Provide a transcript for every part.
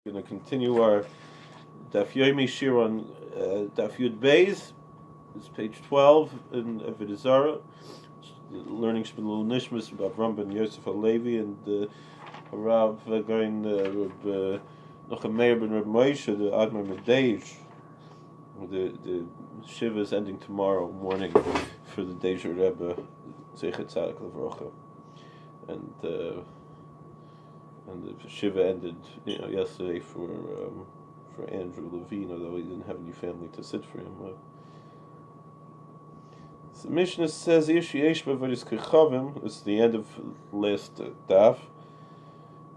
We're going to continue our Daf Yomi Shir on Daf Yud Beis. It's page 12 in Avodah Zarah. Learning Shmuel Nishmas about Ram ben Yosef Halevi and Rav going Nochem Meir ben Reb Moshe, the Admar Medej. The Shiva is ending tomorrow morning for the Deja Rebbe Zeichet Tzadik Levrocha, and the Shiva ended, yesterday for Andrew Levine, although he didn't have any family to sit for him. So Mishnah says, it's the end of last daf,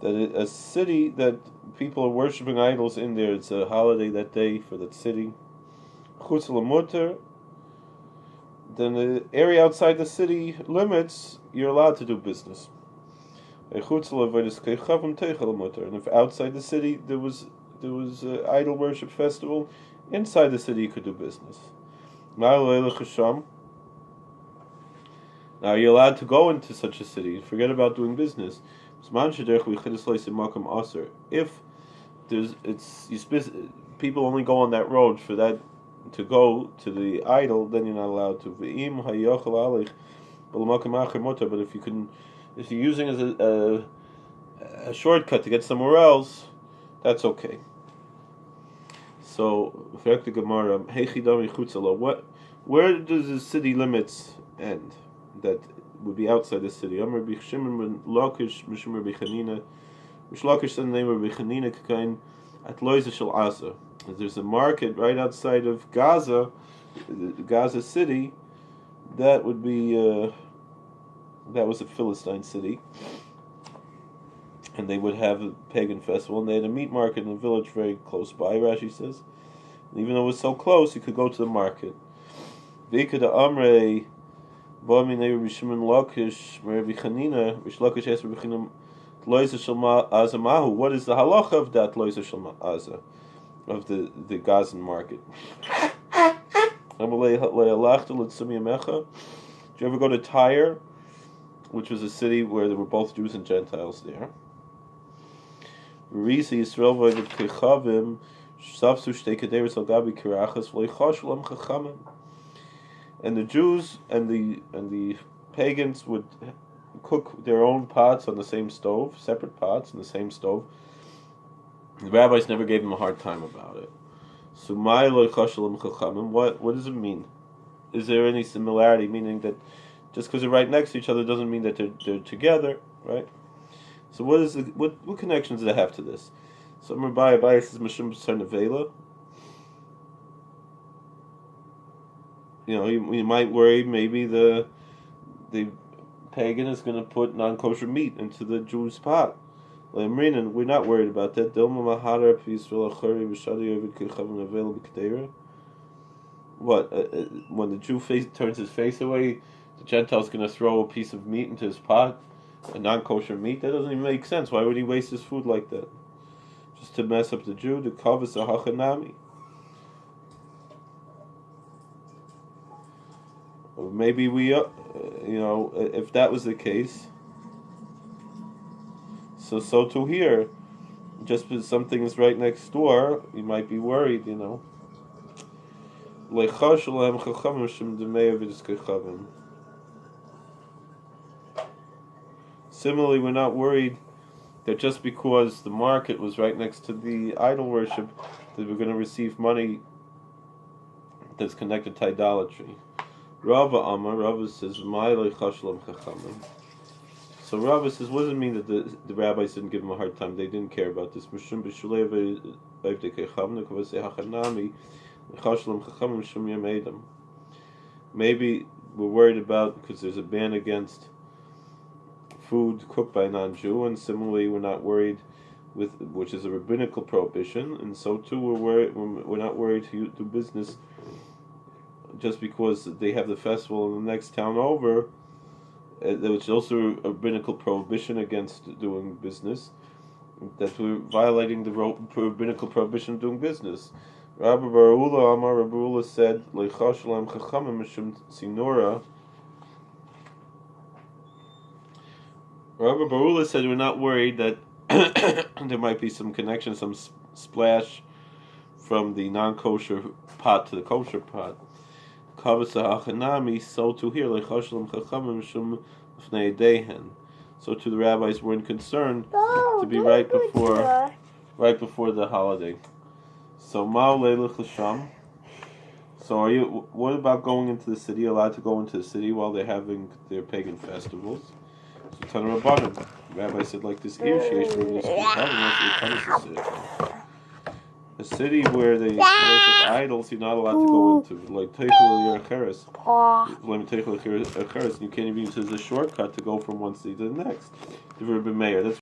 that a city that people are worshipping idols in there, it's a holiday that day for that city. Chutz l'muter, then the area outside the city limits, you're allowed to do business. And if outside the city there was an idol worship festival, inside the city you could do business. Now you're allowed to go into such a city. Forget about doing business. If people only go on that road for that to go to the idol, then you're not allowed to. But if you're using it as a shortcut to get somewhere else, that's okay. So, where does the city limits end? That would be outside the city. There's a market right outside of Gaza, Gaza city. That would be that was a Philistine city, and they would have a pagan festival, and they had a meat market in a village very close by, Rashi says. And even though it was so close, you could go to the market. What is the halacha of that loiza shel ma'aza, of the Gazan market? Did you ever go to Tyre, which was a city where there were both Jews and Gentiles there? And the Jews and the pagans would cook their own pots on the same stove, separate pots on the same stove. The rabbis never gave them a hard time about it. So what does it mean? Is there any similarity, meaning that just because they're right next to each other doesn't mean that they're together, right? So what connections does it have to this? So Rabbi says Mishum B'Sar. You might worry maybe the pagan is going to put non-kosher meat into the Jew's pot. We're not worried about that. What? When the Jew turns his face away, the Gentile's going to throw a piece of meat into his pot, a non-kosher meat? That doesn't even make sense. Why would he waste his food like that? Just to mess up the Jew? The kavas hachanami. Maybe if that was the case, so too here, just because something is right next door, you might be worried, Similarly, we're not worried that just because the market was right next to the idol worship, that we're going to receive money that's connected to idolatry. Rava says, so Rava says, what does it mean that the rabbis didn't give him a hard time? They didn't care about this. Maybe we're worried about because there's a ban against food cooked by a non-Jew, and similarly we're not worried which is a rabbinical prohibition, and so too we're not worried to do business just because they have the festival in the next town over, which is also a rabbinical prohibition against doing business, that we're violating the rabbinical prohibition of doing business. Rabbi Barula said, Rabbi Barula said we're not worried that there might be some connection, some splash from the non-kosher pot to the kosher pot. So to here, so to the rabbis weren't concerned to be right before the holiday. So so are you? What about going into the city? Allowed to go into the city while they're having their pagan festivals? So Tana Rabbanan, the rabbi said like this: a city where they worship idols, you're not allowed to go into. Like Teichel Yerecheres, you can't even use it as a shortcut to go from one city to the next. That's